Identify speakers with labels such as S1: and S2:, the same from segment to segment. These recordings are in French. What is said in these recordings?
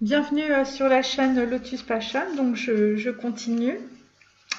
S1: Bienvenue sur la chaîne Lotus Passion, donc je continue.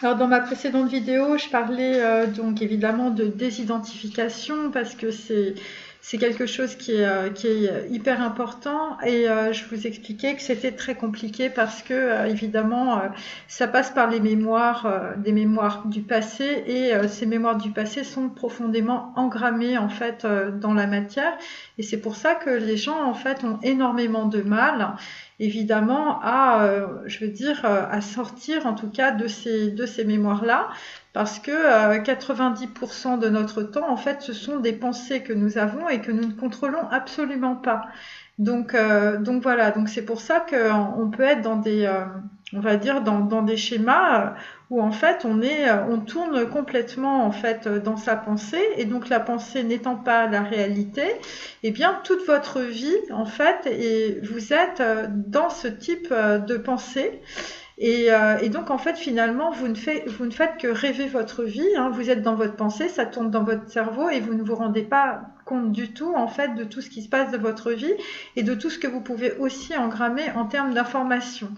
S1: Alors dans ma précédente vidéo, je parlais donc évidemment de désidentification parce que c'est quelque chose qui est hyper important et je vous expliquais que c'était très compliqué parce que évidemment ça passe par les mémoires, des mémoires du passé et ces mémoires du passé sont profondément engrammées en fait dans la matière et c'est pour ça que les gens en fait ont énormément de mal évidemment à, je veux dire, à sortir en tout cas de ces mémoires-là, parce que 90% de notre temps, en fait, ce sont des pensées que nous avons et que nous ne contrôlons absolument pas. Donc voilà, donc c'est pour ça qu'on peut être dans des, on va dire, dans des schémas où en fait on tourne complètement en fait dans sa pensée et donc la pensée n'étant pas la réalité, eh bien toute votre vie en fait et vous êtes dans ce type de pensée et donc en fait finalement vous ne faites que rêver votre vie, hein, vous êtes dans votre pensée, ça tourne dans votre cerveau et vous ne vous rendez pas compte du tout en fait de tout ce qui se passe de votre vie et de tout ce que vous pouvez aussi engrammer en termes d'informations.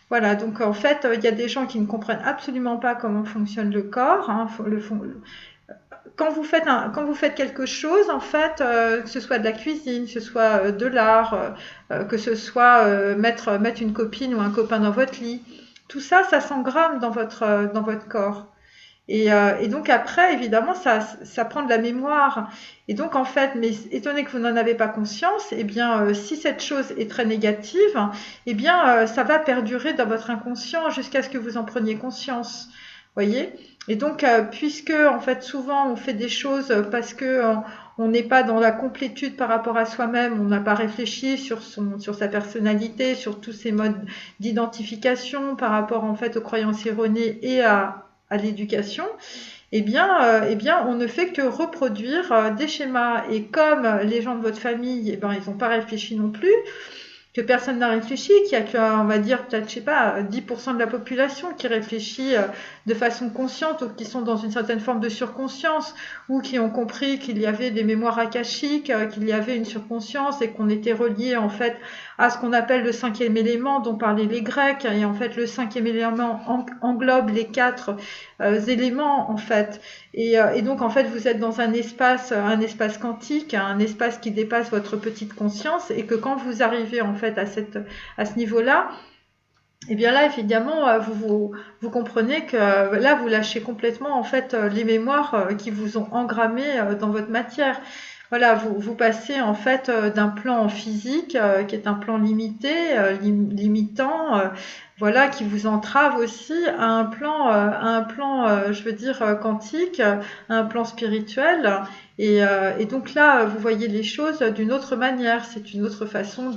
S1: Voilà, donc en fait il y a des gens qui ne comprennent absolument pas comment fonctionne le corps, hein, quand vous faites quelque chose, en fait, que ce soit de la cuisine, que ce soit de l'art, que ce soit mettre une copine ou un copain dans votre lit, tout ça, ça s'engramme dans votre corps. Et donc après, évidemment, ça prend de la mémoire. Et donc en fait, mais étant donné que vous n'en avez pas conscience, eh bien, si cette chose est très négative, eh bien, ça va perdurer dans votre inconscient jusqu'à ce que vous en preniez conscience. Voyez? Et donc, puisque en fait souvent on fait des choses parce que on n'est pas dans la complétude par rapport à soi-même, on n'a pas réfléchi sur sa personnalité, sur tous ces modes d'identification par rapport en fait aux croyances erronées et à l'éducation, eh bien, on ne fait que reproduire des schémas. Et comme les gens de votre famille, eh ben, ils n'ont pas réfléchi non plus, que personne n'a réfléchi, qu'il y a que, on va dire, peut-être, je sais pas, 10% de la population qui réfléchit de façon consciente ou qui sont dans une certaine forme de surconscience ou qui ont compris qu'il y avait des mémoires akashiques, qu'il y avait une surconscience et qu'on était relié en fait à ce qu'on appelle le cinquième élément dont parlaient les Grecs. Et en fait, le cinquième élément englobe les quatre éléments en fait. Et donc en fait, vous êtes dans un espace quantique, un espace qui dépasse votre petite conscience, et que quand vous arrivez en fait à ce niveau-là, et bien là, évidemment, vous comprenez que là, vous lâchez complètement en fait les mémoires qui vous ont engrammé dans votre matière. Voilà, vous passez en fait d'un plan physique qui est un plan limité, limitant, voilà, qui vous entrave aussi à un plan, je veux dire, quantique, à un plan spirituel. Et donc là, vous voyez les choses d'une autre manière. C'est une autre façon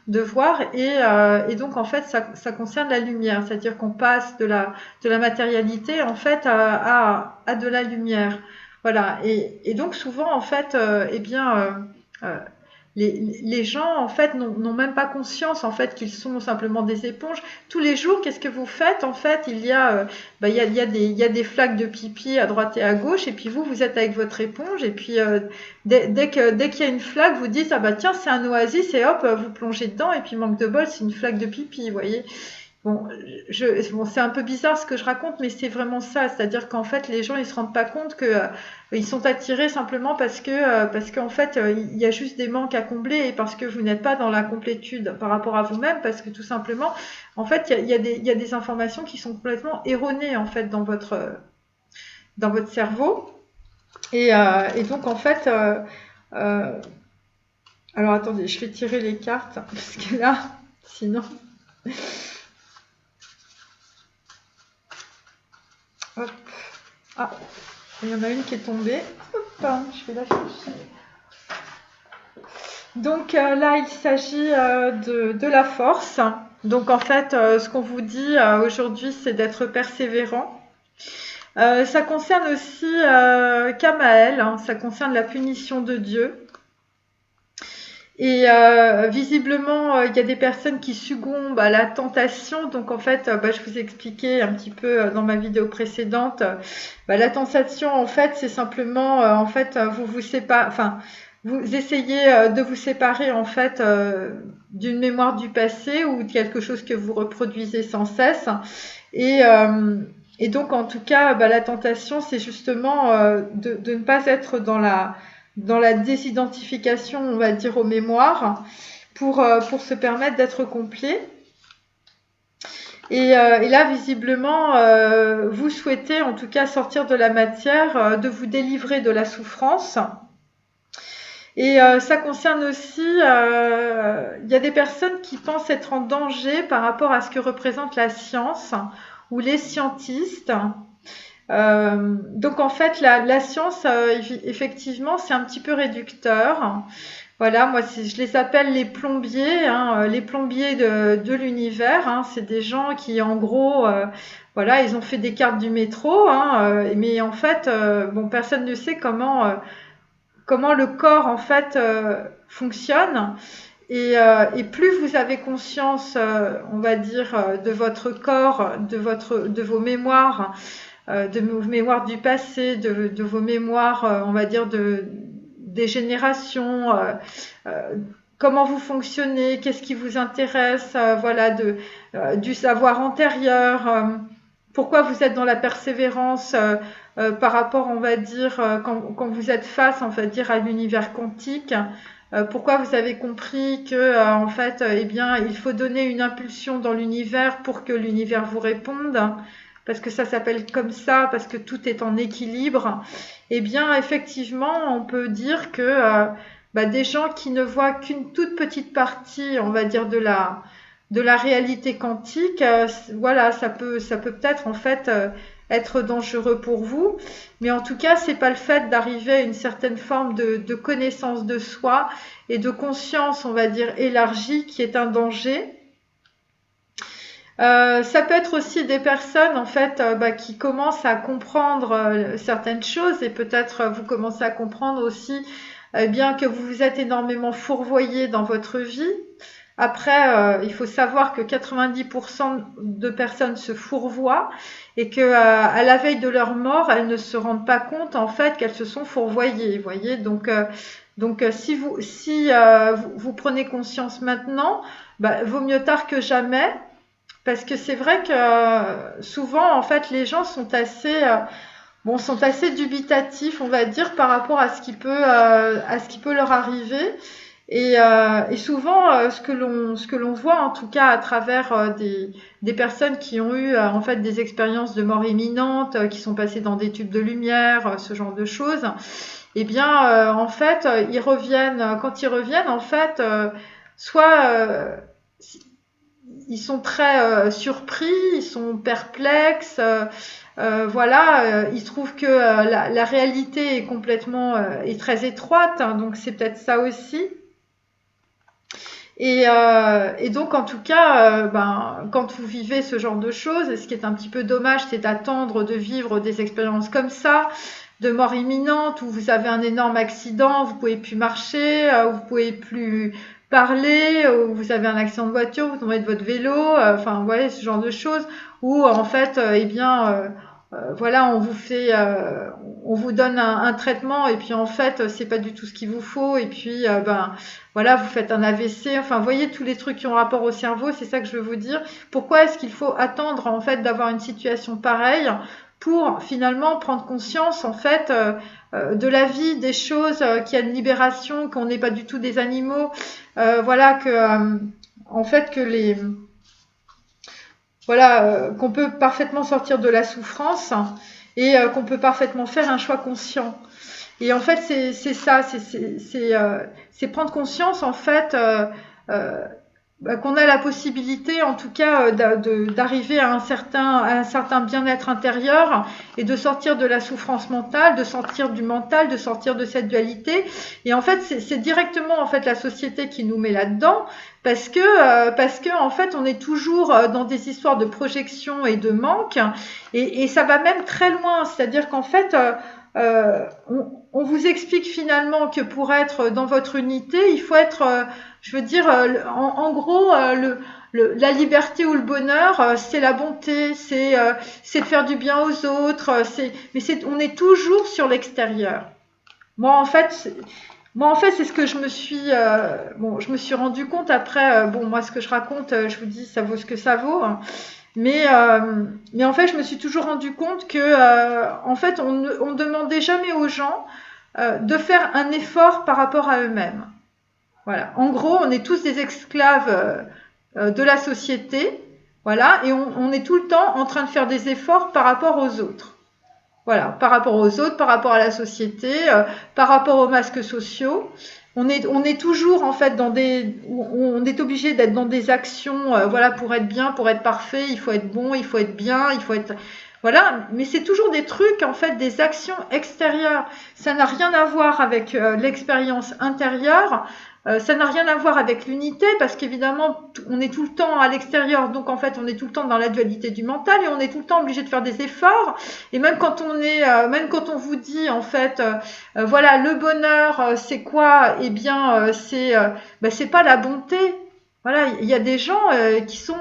S1: de voir et donc en fait ça concerne la lumière, c'est-à-dire qu'on passe de la matérialité en fait à de la lumière, voilà. Et donc souvent en fait eh bien euh, les gens en fait n'ont même pas conscience en fait qu'ils sont simplement des éponges. Tous les jours, qu'est-ce que vous faites en fait? Il y a des flaques de pipi à droite et à gauche, et puis vous êtes avec votre éponge, et puis dès qu'il y a une flaque, vous dites ah bah tiens c'est un oasis, et hop vous plongez dedans, et puis manque de bol c'est une flaque de pipi, vous voyez. Bon, c'est un peu bizarre ce que je raconte, mais c'est vraiment ça. C'est-à-dire qu'en fait, les gens, ils se rendent pas compte que ils sont attirés simplement parce qu'en fait, il y a juste des manques à combler et parce que vous n'êtes pas dans la complétude par rapport à vous-même, parce que tout simplement, en fait, il y a des informations qui sont complètement erronées en fait dans votre cerveau. Et donc en fait, euh, alors attendez, je vais tirer les cartes parce que là, sinon, hop, ah, il y en a une qui est tombée. Hop, je vais la chercher. Donc là, il s'agit de la force. Donc en fait, ce qu'on vous dit aujourd'hui, c'est d'être persévérant. Ça concerne aussi Kamaël, hein, ça concerne la punition de Dieu. Et visiblement, il y a des personnes qui succombent à la tentation. Donc en fait, je vous ai expliqué un petit peu dans ma vidéo précédente. La tentation, en fait, c'est simplement, en fait, vous vous séparez. Enfin, vous essayez de vous séparer en fait d'une mémoire du passé ou de quelque chose que vous reproduisez sans cesse. Et, euh, et donc, en tout cas, la tentation, c'est justement de ne pas être dans la désidentification, on va dire, aux mémoires, pour se permettre d'être complet. Et là, visiblement, vous souhaitez en tout cas sortir de la matière, de vous délivrer de la souffrance. Et ça concerne aussi, il y a des personnes qui pensent être en danger par rapport à ce que représente la science ou les scientistes. Donc en fait, la science, effectivement, c'est un petit peu réducteur. Voilà, moi je les appelle les plombiers, hein, les plombiers de l'univers. Hein. C'est des gens qui, en gros, voilà, ils ont fait des cartes du métro, hein, mais en fait, bon, personne ne sait comment le corps en fait fonctionne. Et plus vous avez conscience, on va dire, de votre corps, de vos mémoires, de vos mémoires du passé, de vos mémoires, on va dire, des générations, comment vous fonctionnez, qu'est-ce qui vous intéresse, voilà, du savoir antérieur, pourquoi vous êtes dans la persévérance par rapport, on va dire, quand vous êtes face, on va dire, à l'univers quantique. Pourquoi vous avez compris que en fait, eh bien, il faut donner une impulsion dans l'univers pour que l'univers vous réponde, parce que ça s'appelle comme ça, parce que tout est en équilibre. Eh bien, effectivement, on peut dire que des gens qui ne voient qu'une toute petite partie, on va dire, de la réalité quantique, voilà, ça peut peut-être en fait être dangereux pour vous. Mais en tout cas, c'est pas le fait d'arriver à une certaine forme de connaissance de soi et de conscience, on va dire, élargie qui est un danger. Ça peut être aussi des personnes en fait qui commencent à comprendre certaines choses et peut-être vous commencez à comprendre aussi bien que vous vous êtes énormément fourvoyé dans votre vie. Après, il faut savoir que 90% de personnes se fourvoient et que à la veille de leur mort, elles ne se rendent pas compte en fait qu'elles se sont fourvoyées. Vous voyez, donc si vous prenez conscience maintenant, vaut mieux tard que jamais. Parce que c'est vrai que souvent, en fait, les gens sont sont assez dubitatifs, on va dire, par rapport à ce qui peut leur arriver. Et souvent, ce que l'on voit, en tout cas, à travers des personnes qui ont eu en fait des expériences de mort imminente, qui sont passées dans des tubes de lumière, ce genre de choses, eh bien, en fait, ils reviennent. Quand ils reviennent, en fait, soit ils sont très surpris, ils sont perplexes. Voilà, ils trouvent que la réalité est complètement est très étroite, hein, donc c'est peut-être ça aussi. Et donc, en tout cas, quand vous vivez ce genre de choses, ce qui est un petit peu dommage, c'est d'attendre de vivre des expériences comme ça, de mort imminente, où vous avez un énorme accident, vous pouvez plus marcher, vous pouvez plus parler, où vous avez un accident de voiture, vous tombez de votre vélo, enfin, vous voyez, ce genre de choses, où en fait, voilà, on vous donne un traitement, et puis en fait, c'est pas du tout ce qu'il vous faut, et puis, voilà, vous faites un AVC, enfin, vous voyez tous les trucs qui ont rapport au cerveau, c'est ça que je veux vous dire. Pourquoi est-ce qu'il faut attendre en fait d'avoir une situation pareille pour finalement prendre conscience en fait de la vie, des choses, qu'il y a une libération, qu'on n'est pas du tout des animaux, voilà que en fait que les voilà qu'on peut parfaitement sortir de la souffrance et qu'on peut parfaitement faire un choix conscient. Et en fait, c'est ça, c'est prendre conscience en fait euh, qu'on a la possibilité, en tout cas, d'arriver à un certain bien-être intérieur et de sortir de la souffrance mentale, de sortir du mental, de sortir de cette dualité. Et en fait, c'est directement en fait la société qui nous met là-dedans, parce que en fait, on est toujours dans des histoires de projection et de manque, et ça va même très loin. C'est-à-dire qu'en fait on vous explique finalement que pour être dans votre unité, il faut être, je veux dire, en gros, la liberté ou le bonheur, c'est la bonté, c'est de faire du bien aux autres, on est toujours sur l'extérieur. Moi, en fait, Moi, en fait, c'est ce que je me suis rendu compte après. Bon, moi, ce que je raconte, je vous dis, ça vaut ce que ça vaut, hein. Mais en fait, je me suis toujours rendu compte que, en fait, on ne demandait jamais aux gens de faire un effort par rapport à eux-mêmes. Voilà. En gros, on est tous des esclaves de la société, voilà, et on est tout le temps en train de faire des efforts par rapport aux autres. Voilà, par rapport aux autres, par rapport à la société, par rapport aux masques sociaux. On est toujours en fait on est obligé d'être dans des actions, voilà, pour être bien, pour être parfait, il faut être bon, il faut être bien, il faut être, voilà. Mais c'est toujours des trucs en fait, des actions extérieures. Ça n'a rien à voir avec l'expérience intérieure. Ça n'a rien à voir avec l'unité parce qu'évidemment on est tout le temps à l'extérieur, donc en fait on est tout le temps dans la dualité du mental et on est tout le temps obligé de faire des efforts. Et même quand on vous dit en fait, voilà, le bonheur, c'est quoi? Eh bien, c'est pas la bonté. Voilà, il y a des gens qui sont.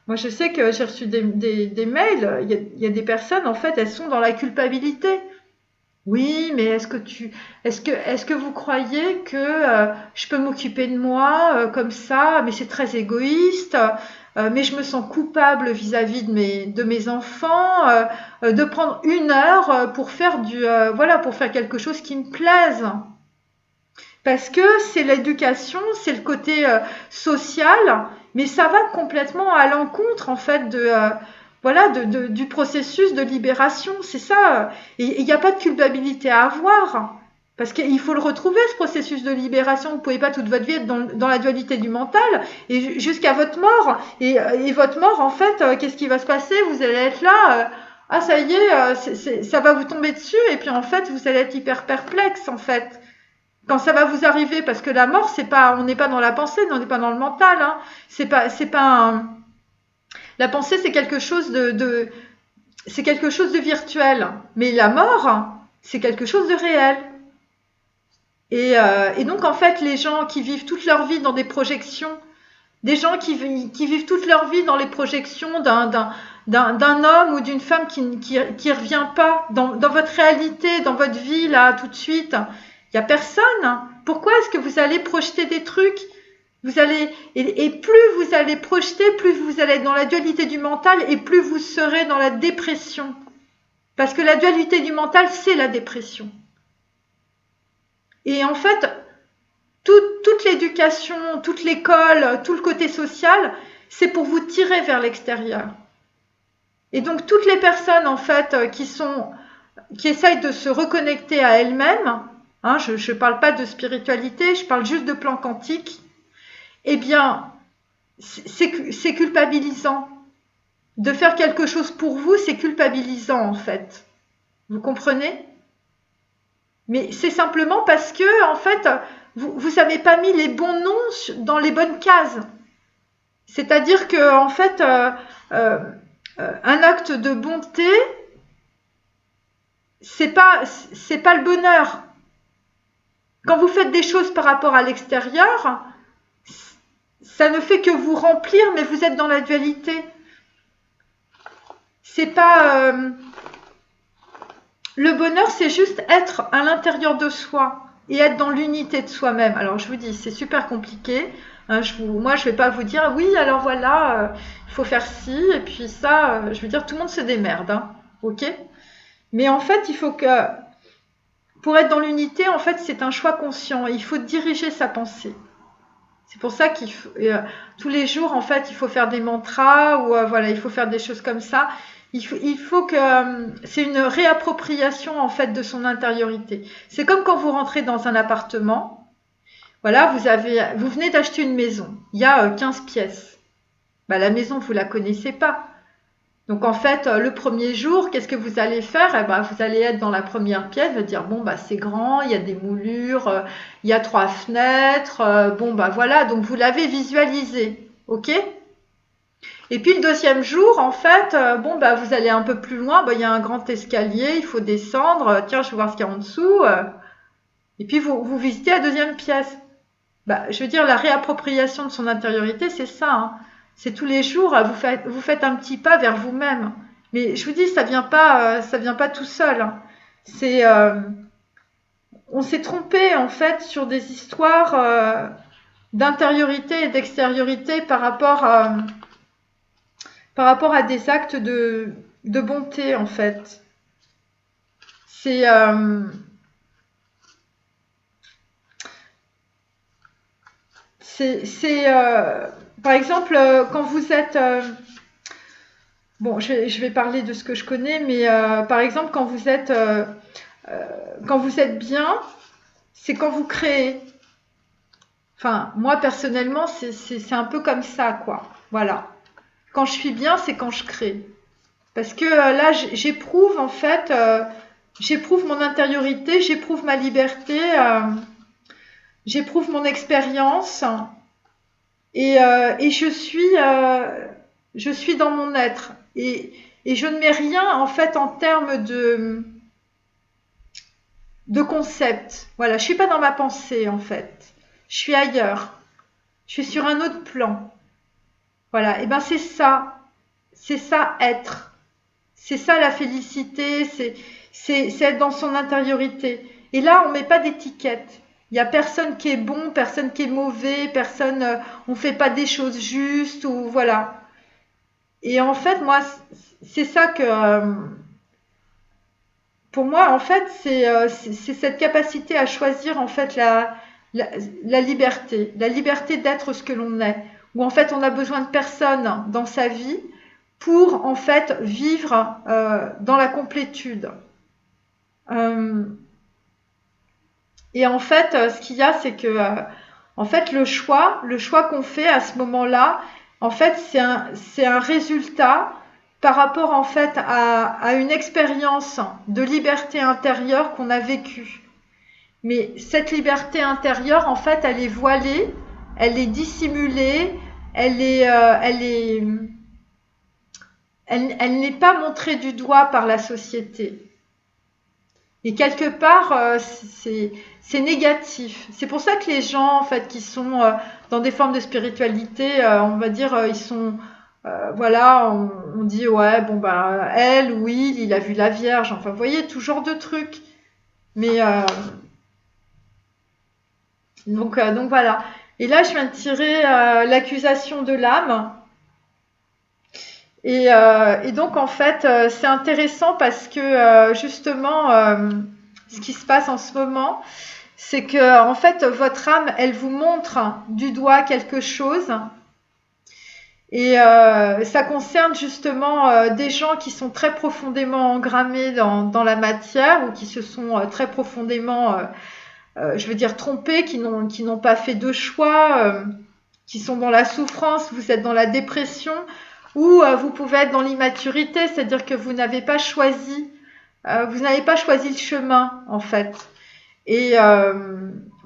S1: Moi, je sais que j'ai reçu des mails. Il y a des personnes en fait, elles sont dans la culpabilité. Oui, mais est-ce que vous croyez que je peux m'occuper de moi comme ça? Mais c'est très égoïste. Mais je me sens coupable vis-à-vis de mes enfants, de prendre une heure pour faire voilà, pour faire quelque chose qui me plaise. Parce que c'est l'éducation, c'est le côté social, mais ça va complètement à l'encontre en fait voilà, du processus de libération. C'est ça. Et il n'y a pas de culpabilité à avoir. Parce qu'il faut le retrouver, ce processus de libération. Vous ne pouvez pas toute votre vie être dans la dualité du mental et jusqu'à votre mort. Et votre mort, en fait, qu'est-ce qui va se passer? Vous allez être là, ah ça y est, ça va vous tomber dessus. Et puis en fait, vous allez être hyper perplexe, en fait quand ça va vous arriver, parce que la mort, c'est pas, on n'est pas dans la pensée, on n'est pas dans le mental, hein. C'est pas la pensée, c'est quelque chose c'est quelque chose de virtuel. Mais la mort, c'est quelque chose de réel. Et donc, en fait, les gens qui vivent toute leur vie dans des projections, des gens qui vivent toute leur vie dans les projections d'un homme ou d'une femme qui revient pas dans votre réalité, dans votre vie, là, tout de suite, il y a personne. Pourquoi est-ce que vous allez projeter des trucs? Et plus vous allez projeter, plus vous allez être dans la dualité du mental et plus vous serez dans la dépression. Parce que la dualité du mental, c'est la dépression. Et en fait, toute l'éducation, toute l'école, tout le côté social, c'est pour vous tirer vers l'extérieur. Et donc toutes les personnes en fait qui essayent de se reconnecter à elles-mêmes, hein, je ne parle pas de spiritualité, je parle juste de plan quantique, eh bien c'est culpabilisant. De faire quelque chose pour vous, c'est culpabilisant en fait. Vous comprenez? Mais c'est simplement parce que en fait vous n'avez pas mis les bons noms dans les bonnes cases. C'est-à-dire que en fait, un acte de bonté, c'est pas le bonheur. Quand vous faites des choses par rapport à l'extérieur, ça ne fait que vous remplir, mais vous êtes dans la dualité. C'est pas le bonheur, c'est juste être à l'intérieur de soi et être dans l'unité de soi-même. Alors je vous dis, c'est super compliqué. Hein, moi, je vais pas vous dire oui, alors voilà, il faut faire ci et puis ça. Je veux dire, tout le monde se démerde, hein, ok? Mais en fait, il faut que pour être dans l'unité, en fait, c'est un choix conscient. Il faut diriger sa pensée. C'est pour ça qu'il faut tous les jours, en fait, il faut faire des mantras ou voilà, il faut faire des choses comme ça. Il faut que c'est une réappropriation en fait de son intériorité. C'est comme quand vous rentrez dans un appartement. Voilà, vous venez d'acheter une maison. Il y a 15 pièces. Bah, la maison, vous la connaissez pas. Donc en fait, le premier jour, qu'est-ce que vous allez faire? Eh ben, vous allez être dans la première pièce, vous allez dire bon bah c'est grand, il y a des moulures, il y a 3 fenêtres, bon bah voilà, donc vous l'avez visualisé, ok? Et puis le deuxième jour, en fait, bon bah vous allez un peu plus loin, bah, il y a un grand escalier, il faut descendre, tiens je vais voir ce qu'il y a en dessous, et puis vous visitez la deuxième pièce. Bah, je veux dire, la réappropriation de son intériorité, c'est ça, hein. C'est tous les jours, vous faites un petit pas vers vous-même. Mais je vous dis, ça vient pas tout seul, hein. C'est on s'est trompé en fait sur des histoires d'intériorité et d'extériorité par rapport à des actes de bonté en fait. C'est par exemple quand vous êtes bon, je vais parler de ce que je connais, mais par exemple quand vous êtes bien, c'est quand vous créez. Enfin, moi personnellement, c'est un peu comme ça, quoi. Voilà. Quand je suis bien, c'est quand je crée. Parce que là, j'éprouve en fait, j'éprouve mon intériorité, j'éprouve ma liberté, j'éprouve mon expérience et je suis dans mon être. Et je ne mets rien en fait en termes de concept. Voilà, je suis pas dans ma pensée en fait. Je suis ailleurs. Je suis sur un autre plan. Voilà, et ben c'est ça être. C'est ça la félicité, c'est être dans son intériorité. Et là, on met pas d'étiquette. Il y a personne qui est bon, personne qui est mauvais, personne, on fait pas des choses justes ou voilà. Et en fait, moi, c'est ça que, pour moi, en fait, c'est cette capacité à choisir en fait la, la liberté d'être ce que l'on est. Où en fait, on a besoin de personne dans sa vie pour en fait vivre dans la complétude. Euh, et en fait, ce qu'il y a, c'est que en fait, le choix qu'on fait à ce moment-là, en fait, c'est un résultat par rapport en fait à une expérience de liberté intérieure qu'on a vécue. Mais cette liberté intérieure, en fait, elle est voilée, elle est dissimulée, elle n'est pas montrée du doigt par la société. Et quelque part, c'est négatif. C'est pour ça que les gens, en fait, qui sont dans des formes de spiritualité, on va dire, ils sont, voilà, on dit ouais, bon bah elle ou il a vu la Vierge. Enfin, vous voyez, tout genre de trucs. Mais donc voilà. Et là, je viens de tirer l'accusation de l'âme. Et donc, en fait, c'est intéressant parce que justement, ce qui se passe en ce moment, c'est que en fait, votre âme, elle vous montre du doigt quelque chose. Et ça concerne justement des gens qui sont très profondément engrammés dans la matière ou qui se sont très profondément, je veux dire, trompés, qui n'ont pas fait de choix, qui sont dans la souffrance, vous êtes dans la dépression, ou vous pouvez être dans l'immaturité, c'est-à-dire que vous n'avez pas choisi le chemin en fait. Et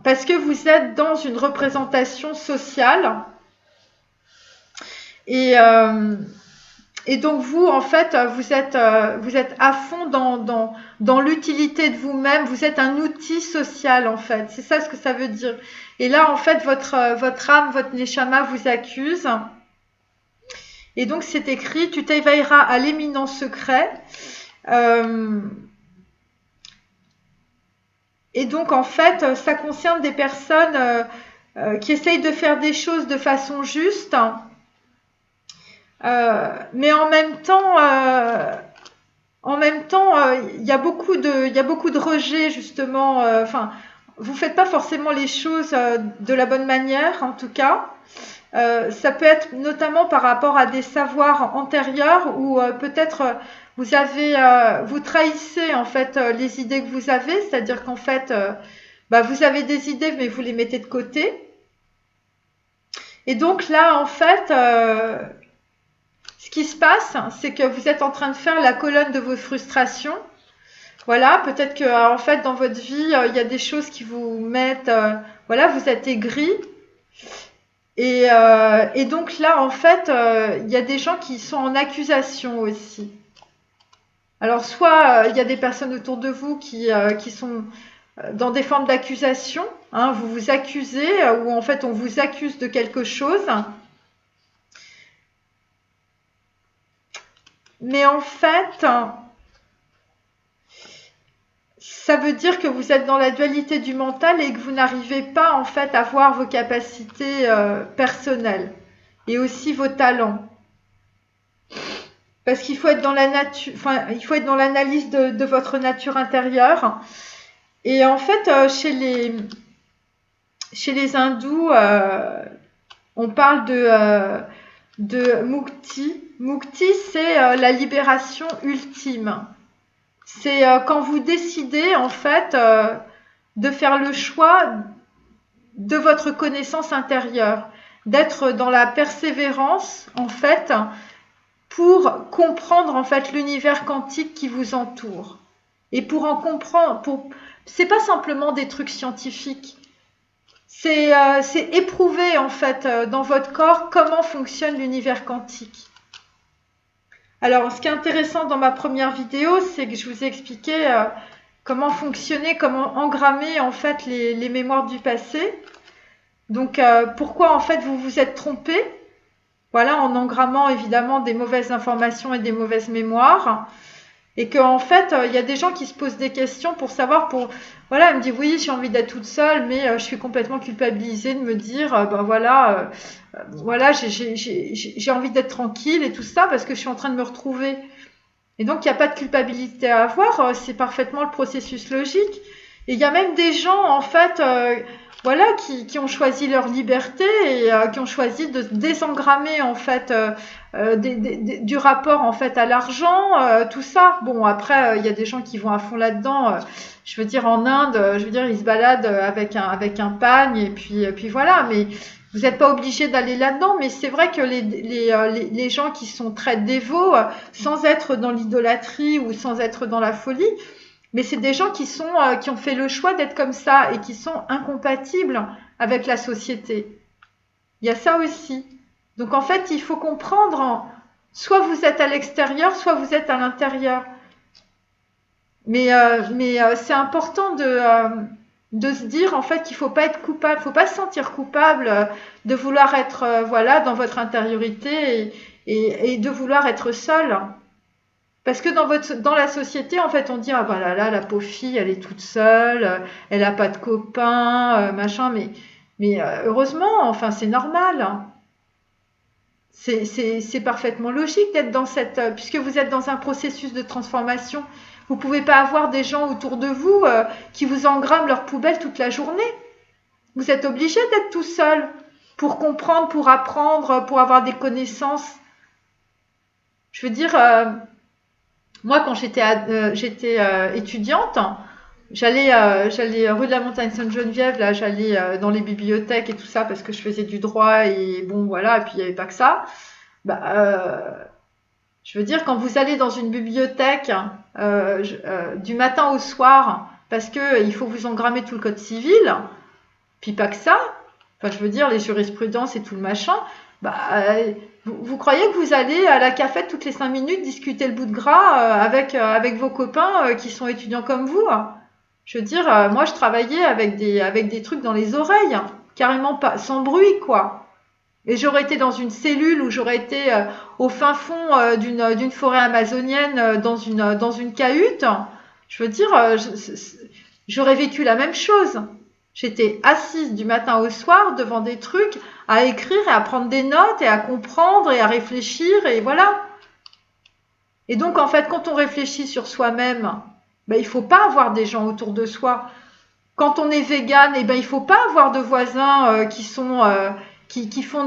S1: parce que vous êtes dans une représentation sociale et, euh, et donc vous en fait vous êtes à fond dans l'utilité de vous-même, vous êtes un outil social en fait, c'est ça ce que ça veut dire. Et là en fait votre âme, votre neshama vous accuse. Et donc c'est écrit, tu t'éveilleras à l'éminent secret. Euh, et donc en fait, ça concerne des personnes qui essayent de faire des choses de façon juste, mais en même temps, il y a beaucoup de rejet justement. Enfin, vous faites pas forcément les choses de la bonne manière, en tout cas. Ça peut être notamment par rapport à des savoirs antérieurs où peut-être vous trahissez en fait les idées que vous avez, c'est-à-dire qu'en fait bah, vous avez des idées mais vous les mettez de côté. Et donc là en fait ce qui se passe c'est que vous êtes en train de faire la colonne de vos frustrations. Voilà, peut-être que en fait dans votre vie il y a des choses qui vous mettent voilà, vous êtes aigri. Et donc là, en fait, il y a des gens qui sont en accusation aussi. Alors, soit il y a des personnes autour de vous qui sont dans des formes d'accusation, hein, vous vous accusez, ou en fait on vous accuse de quelque chose. Mais en fait, ça veut dire que vous êtes dans la dualité du mental et que vous n'arrivez pas en fait à voir vos capacités personnelles et aussi vos talents. Parce qu'il faut être dans la nature, enfin, il faut être dans l'analyse de votre nature intérieure. Et en fait, chez les hindous, on parle de mukti. Mukti, c'est la libération ultime. C'est quand vous décidez en fait de faire le choix de votre connaissance intérieure, d'être dans la persévérance en fait pour comprendre en fait l'univers quantique qui vous entoure. Et pour en comprendre, c'est pas simplement des trucs scientifiques. C'est éprouver en fait dans votre corps comment fonctionne l'univers quantique. Alors, ce qui est intéressant dans ma première vidéo, c'est que je vous ai expliqué comment fonctionner, comment engrammer en fait les mémoires du passé. Donc, pourquoi en fait vous vous êtes trompé, voilà, en engrammant évidemment des mauvaises informations et des mauvaises mémoires. Et qu'en fait, il y a des gens qui se posent des questions pour savoir, voilà, elle me dit oui, j'ai envie d'être toute seule, mais je suis complètement culpabilisée de me dire, voilà, j'ai envie d'être tranquille et tout ça parce que je suis en train de me retrouver. Et donc, il n'y a pas de culpabilité à avoir, c'est parfaitement le processus logique. Et il y a même des gens, en fait, voilà, qui ont choisi leur liberté et qui ont choisi de se désengrammer, en fait, du rapport, en fait, à l'argent, tout ça. Bon, après, il y a des gens qui vont à fond là-dedans. Je veux dire, en Inde, je veux dire, ils se baladent avec un pagne et puis voilà. Mais vous n'êtes pas obligé d'aller là-dedans. Mais c'est vrai que les gens qui sont très dévots, sans être dans l'idolâtrie ou sans être dans la folie, mais c'est des gens qui ont fait le choix d'être comme ça et qui sont incompatibles avec la société. Il y a ça aussi. Donc en fait, il faut comprendre, soit vous êtes à l'extérieur, soit vous êtes à l'intérieur. Mais c'est important de se dire en fait qu'il faut pas être coupable, faut pas se sentir coupable de vouloir être voilà dans votre intériorité et de vouloir être seul. Parce que dans la société, en fait, on dit ah bah là, la pauvre fille, elle est toute seule, elle a pas de copains, machin. Mais heureusement, enfin, c'est normal. Hein. C'est parfaitement logique d'être dans puisque vous êtes dans un processus de transformation. Vous pouvez pas avoir des gens autour de vous qui vous engramment leur poubelle toute la journée. Vous êtes obligé d'être tout seul pour comprendre, pour apprendre, pour avoir des connaissances. Je veux dire. Moi, quand j'étais étudiante, j'allais rue de la Montagne Sainte-Geneviève, là, j'allais dans les bibliothèques et tout ça parce que je faisais du droit et bon, voilà, et puis il n'y avait pas que ça. Bah, je veux dire, quand vous allez dans une bibliothèque du matin au soir, parce que il faut vous engrammer tout le code civil, puis pas que ça. Enfin, je veux dire, les jurisprudences et tout le machin. Bah, vous croyez que vous allez à la cafette toutes les 5 minutes discuter le bout de gras avec vos copains qui sont étudiants comme vous? Hein. Je veux dire, moi je travaillais avec des trucs dans les oreilles, hein, carrément pas, sans bruit quoi. Et j'aurais été dans une cellule ou j'aurais été au fin fond d'une forêt amazonienne dans une cahute. Je veux dire, j'aurais vécu la même chose. J'étais assise du matin au soir devant des trucs à écrire et à prendre des notes et à comprendre et à réfléchir et voilà. Et donc en fait, quand on réfléchit sur soi-même, ben, il faut pas avoir des gens autour de soi. Quand on est vegan, eh ben, il faut pas avoir de voisins qui font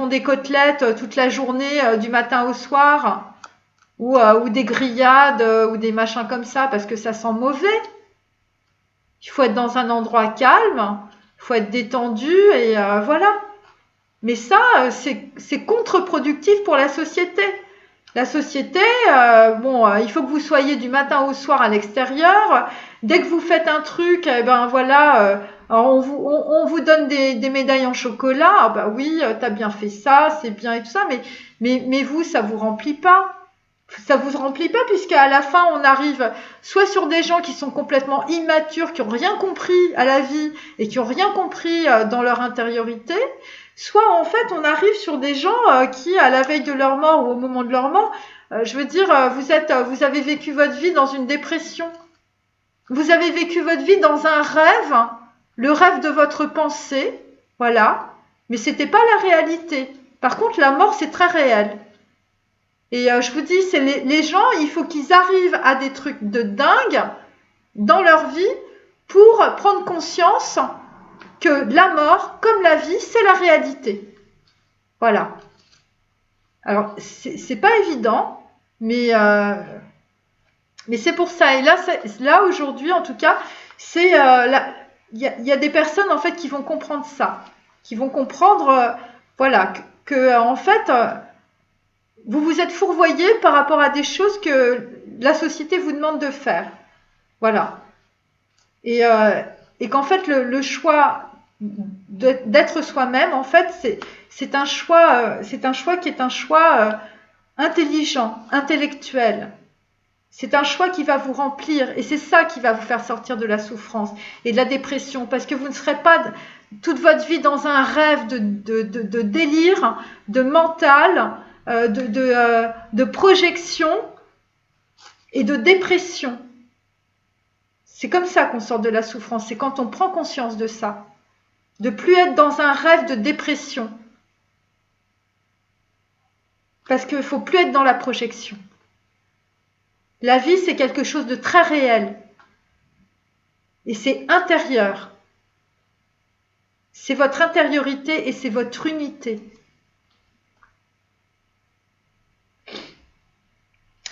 S1: des côtelettes toute la journée du matin au soir ou des grillades ou des machins comme ça parce que ça sent mauvais. Il faut être dans un endroit calme, il faut être détendu et voilà. Mais ça, c'est contre-productif pour la société. La société, il faut que vous soyez du matin au soir à l'extérieur. Dès que vous faites un truc, eh ben voilà, on vous donne des médailles en chocolat. Ah bah oui, t'as bien fait ça, c'est bien et tout ça. Mais vous, ça vous remplit pas. Ça vous remplit pas puisqu'à la fin on arrive soit sur des gens qui sont complètement immatures, qui ont rien compris à la vie et qui ont rien compris dans leur intériorité, soit en fait on arrive sur des gens qui à la veille de leur mort ou au moment de leur mort, je veux dire vous avez vécu votre vie dans une dépression. vous avez vécu votre vie dans un rêve, le rêve de votre pensée, voilà, mais c'était pas la réalité. Par contre, la mort, c'est très réel. Et je vous dis, c'est les gens, il faut qu'ils arrivent à des trucs de dingue dans leur vie pour prendre conscience que la mort, comme la vie, c'est la réalité. Voilà. Alors, c'est pas évident, mais c'est pour ça. Et là aujourd'hui, en tout cas, il y a des personnes en fait qui vont comprendre ça, qui vont comprendre, voilà, que en fait, vous vous êtes fourvoyé par rapport à des choses que la société vous demande de faire, voilà. Et qu'en fait, le choix d'être soi-même, en fait, c'est un choix qui est un choix intelligent, intellectuel. C'est un choix qui va vous remplir et c'est ça qui va vous faire sortir de la souffrance et de la dépression parce que vous ne serez pas toute votre vie dans un rêve de délire, de mental, de projection et de dépression. C'est comme ça qu'on sort de la souffrance, c'est quand on prend conscience de ça, de plus être dans un rêve de dépression. Parce qu'il ne faut plus être dans la projection. La vie, c'est quelque chose de très réel. Et c'est intérieur. C'est votre intériorité et c'est votre unité.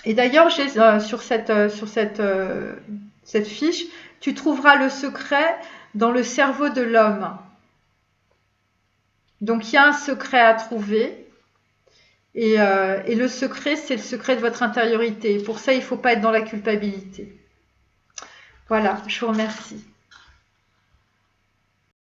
S1: Et d'ailleurs, j'ai sur cette fiche, tu trouveras le secret dans le cerveau de l'homme. Donc, il y a un secret à trouver. Et le secret, c'est le secret de votre intériorité. Pour ça, il ne faut pas être dans la culpabilité. Voilà, je vous remercie.